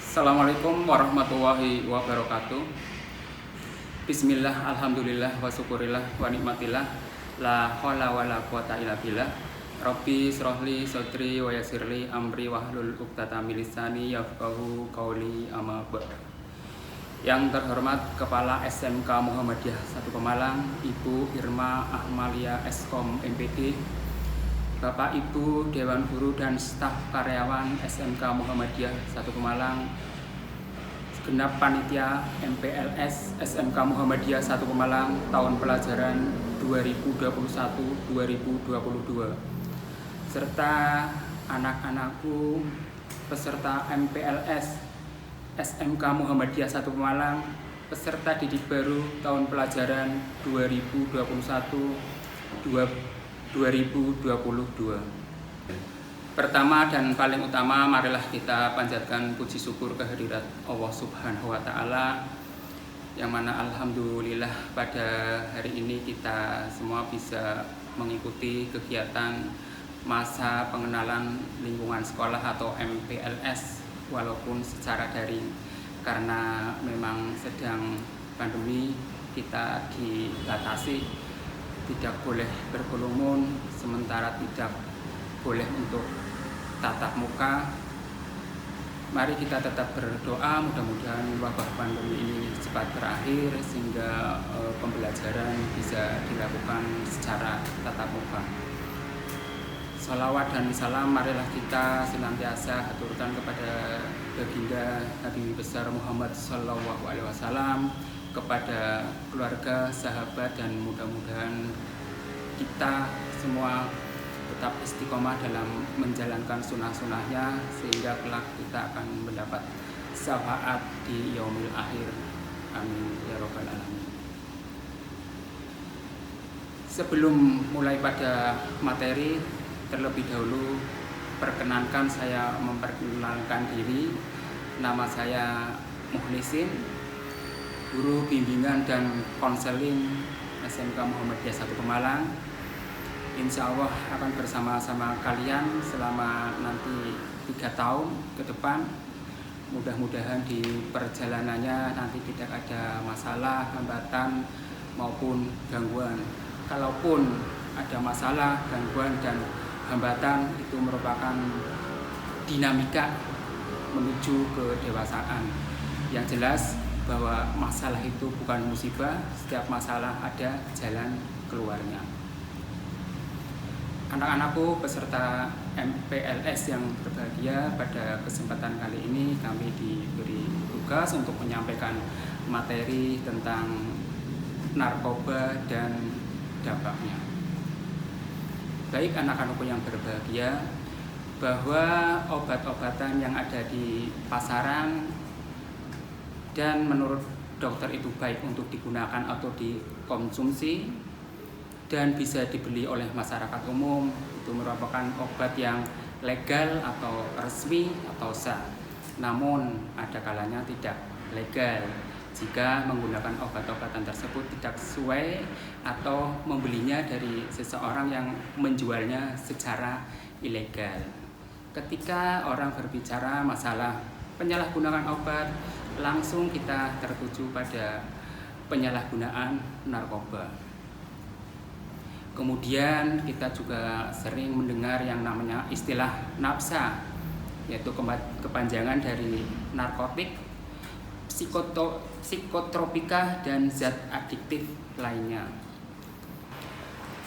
Assalamualaikum warahmatullahi wabarakatuh. Bismillah, alhamdulillah, wa syukurillah, wa nikmatillah. La haula wa la quwata illa billah. Rabbi shrahli sadri wa yassirli amri wahlul 'uqdatam min lisani yafqahu qawli, amma ba'd. Yang terhormat Kepala SMK Muhammadiyah 1 Pemalang, Ibu Irma Ahmalia Eskom MPD, Bapak Ibu Dewan Guru dan staf karyawan SMK Muhammadiyah 1 Pemalang, segenap panitia MPLS SMK Muhammadiyah 1 Pemalang tahun pelajaran 2021-2022, serta anak-anakku peserta MPLS SMK Muhammadiyah 1 Pemalang, peserta didik baru tahun pelajaran 2021-2022. Pertama dan paling utama, marilah kita panjatkan puji syukur kehadirat Allah Subhanahu wa Ta'ala, yang mana alhamdulillah pada hari ini kita semua bisa mengikuti kegiatan masa pengenalan lingkungan sekolah atau MPLS walaupun secara daring, karena memang sedang pandemi, kita dibatasi, tidak boleh berkerumun, sementara tidak boleh untuk tatap muka. Mari kita tetap berdoa, mudah-mudahan wabah pandemi ini cepat berakhir sehingga pembelajaran bisa dilakukan secara tatap muka. Sholawat dan salam marilah kita senantiasa haturkan kepada baginda Nabi besar Muhammad Sallallahu Alaihi Wasallam, kepada keluarga, sahabat, dan mudah-mudahan kita semua tetap istiqomah dalam menjalankan sunnah-sunnahnya sehingga kelak kita akan mendapat syafaat di yaumil akhir. Amin ya robbal alamin. Sebelum mulai pada materi, terlebih dahulu perkenankan saya memperkenalkan diri. Nama saya Mukhlisin, guru bimbingan dan konseling SMK Muhammadiyah 1 Pemalang. Insya Allah akan bersama-sama kalian selama nanti 3 tahun ke depan. Mudah-mudahan di perjalanannya nanti tidak ada masalah, hambatan maupun gangguan. Kalaupun ada masalah, gangguan, dan hambatan, itu merupakan dinamika menuju kedewasaan. Yang jelas bahwa masalah itu bukan musibah, setiap masalah ada jalan keluarnya. Anak-anakku peserta MPLS yang berbahagia, pada kesempatan kali ini kami diberi tugas untuk menyampaikan materi tentang narkoba dan dampaknya. Baik anak-anakku yang berbahagia, bahwa obat-obatan yang ada di pasaran dan menurut dokter itu baik untuk digunakan atau dikonsumsi dan bisa dibeli oleh masyarakat umum, itu merupakan obat yang legal atau resmi atau sah. Namun ada kalanya tidak legal jika menggunakan obat-obatan tersebut tidak sesuai atau membelinya dari seseorang yang menjualnya secara ilegal. Ketika orang berbicara masalah penyalahgunaan obat, langsung kita tertuju pada penyalahgunaan narkoba. Kemudian kita juga sering mendengar yang namanya istilah NAPSA, yaitu kepanjangan dari narkotik, psikotropika, dan zat adiktif lainnya.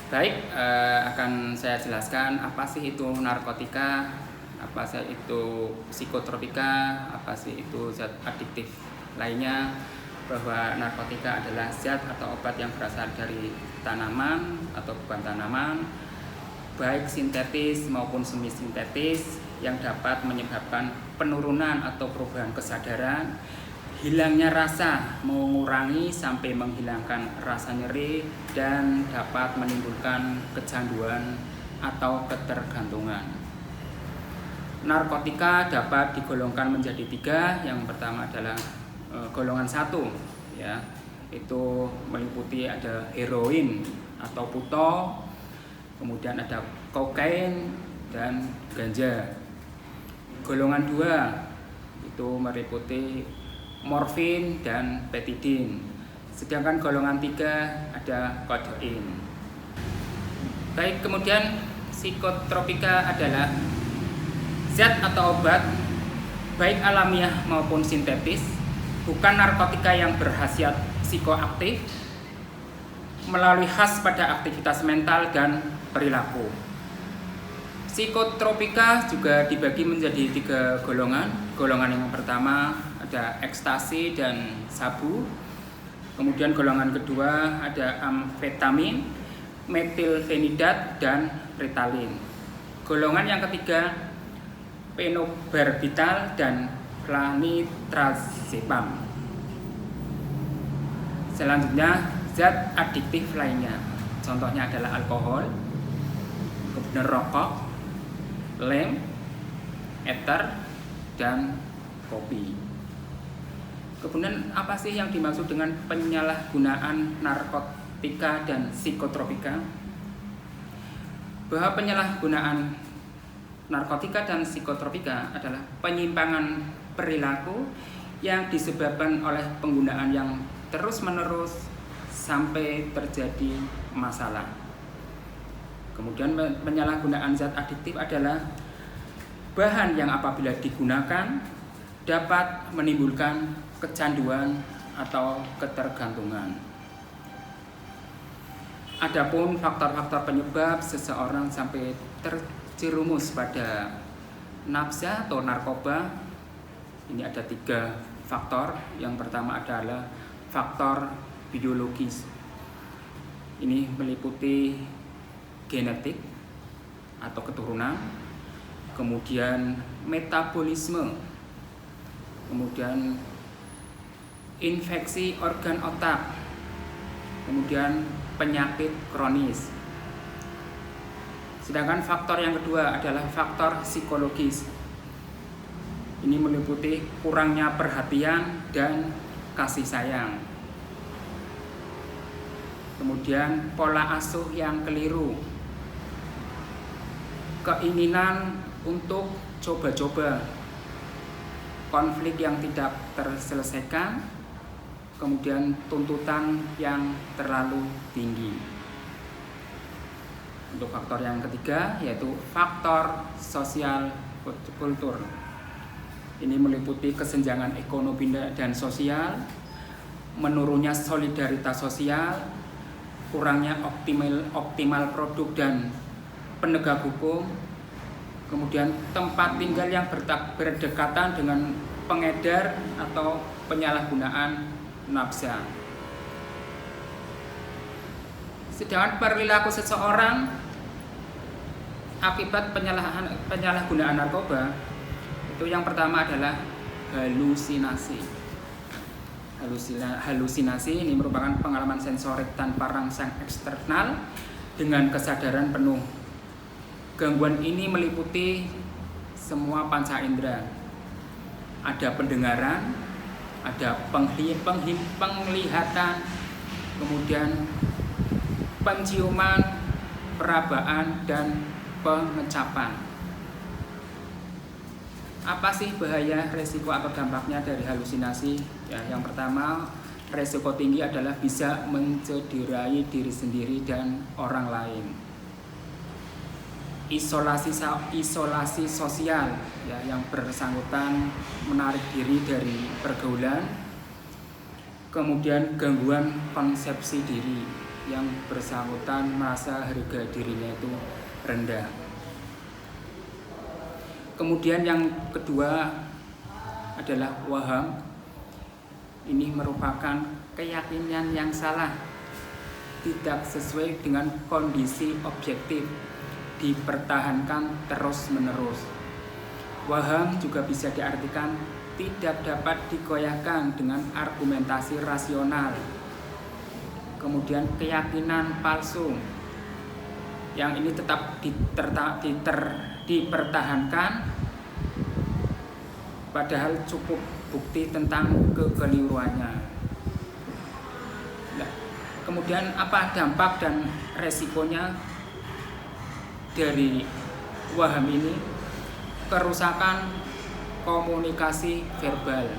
Baik, akan saya jelaskan apa sih itu narkotika, apa sih itu psikotropika, apa sih itu zat adiktif lainnya. Bahwa narkotika adalah zat atau obat yang berasal dari tanaman atau bukan tanaman, baik sintetis maupun semi sintetis, yang dapat menyebabkan penurunan atau perubahan kesadaran, hilangnya rasa, mengurangi sampai menghilangkan rasa nyeri, dan dapat menimbulkan kecanduan atau ketergantungan. Narkotika dapat digolongkan menjadi 3. Yang pertama adalah golongan 1, ya, itu meliputi ada heroin atau puto, kemudian ada kokain dan ganja. Golongan 2 itu meliputi morfin dan betidin. Sedangkan golongan 3 ada kodein. Baik, kemudian psikotropika adalah zat atau obat baik alamiah maupun sintetis, bukan narkotika yang berkhasiat psikoaktif, melalui khas pada aktivitas mental dan perilaku. Psikotropika juga dibagi menjadi 3 golongan. Golongan yang pertama ada ekstasi dan sabu. Kemudian golongan kedua ada amfetamin, metilfenidat, dan ritalin. Golongan yang ketiga phenobarbital dan flunitrazepam. Selanjutnya zat adiktif lainnya. Contohnya adalah alkohol, kemudian rokok, lem, ether, dan kopi. Kemudian apa sih yang dimaksud dengan penyalahgunaan narkotika dan psikotropika? Bahwa penyalahgunaan narkotika dan psikotropika adalah penyimpangan perilaku yang disebabkan oleh penggunaan yang terus-menerus sampai terjadi masalah. Kemudian penyalahgunaan zat adiktif adalah bahan yang apabila digunakan dapat menimbulkan kecanduan atau ketergantungan. Adapun faktor-faktor penyebab seseorang sampai terjerumus pada nafsa atau narkoba, ini ada 3 faktor. Yang pertama adalah faktor biologis. Ini meliputi genetik atau keturunan, kemudian metabolisme, kemudian infeksi organ otak, kemudian penyakit kronis. Sedangkan faktor yang kedua adalah faktor psikologis. Ini meliputi kurangnya perhatian dan kasih sayang. Kemudian pola asuh yang keliru, keinginan untuk coba-coba, konflik yang tidak terselesaikan, kemudian tuntutan yang terlalu tinggi. Untuk faktor yang ketiga yaitu faktor sosial kultur. Ini meliputi kesenjangan ekonomi dan sosial, menurunnya solidaritas sosial, kurangnya optimal produk dan penegak hukum, kemudian tempat tinggal yang berdekatan dengan pengedar atau penyalahgunaan nafsa. Sedangkan perilaku seseorang akibat penyalahgunaan narkoba itu yang pertama adalah halusinasi. Halusinasi ini merupakan pengalaman sensorik tanpa rangsang eksternal dengan kesadaran penuh. Gangguan ini meliputi semua panca indera. Ada pendengaran, ada penglihatan, kemudian penciuman, perabaan, dan pengecapan. Apa sih bahaya, resiko atau dampaknya dari halusinasi? Ya, yang pertama, resiko tinggi adalah bisa mencederai diri sendiri dan orang lain. Isolasi sosial, ya, yang bersangkutan menarik diri dari pergaulan. Kemudian gangguan konsepsi diri, yang bersangkutan merasa harga dirinya itu rendah. Kemudian yang kedua adalah waham. Ini merupakan keyakinan yang salah, tidak sesuai dengan kondisi objektif, dipertahankan terus-menerus. Waham juga bisa diartikan tidak dapat digoyahkan dengan argumentasi rasional. Kemudian keyakinan palsu, yang ini tetap dipertahankan padahal cukup bukti tentang kekeliruannya. Nah, kemudian apa dampak dan resikonya dari waham ini? Kerusakan komunikasi verbal,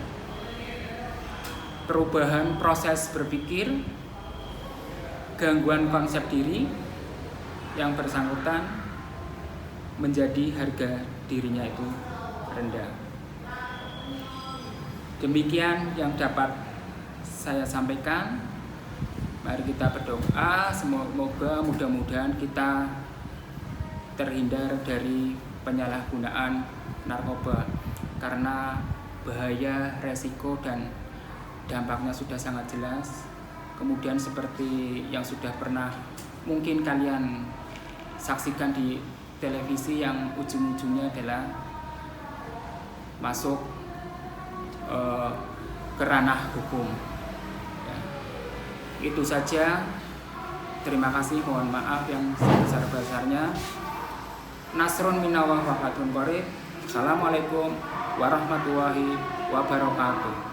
perubahan proses berpikir, gangguan konsep diri yang bersangkutan menjadi harga dirinya itu rendah. Demikian yang dapat saya sampaikan. Mari kita berdoa, semoga mudah-mudahan kita terhindar dari penyalahgunaan narkoba, karena bahaya, resiko, dan dampaknya sudah sangat jelas. Kemudian seperti yang sudah pernah mungkin kalian saksikan di televisi, yang ujung-ujungnya adalah masuk ke ranah hukum. Ya. Itu saja. Terima kasih, mohon maaf yang sebesar-besarnya. Nasrun minallah wa fathun qarib. Assalamualaikum warahmatullahi wabarakatuh.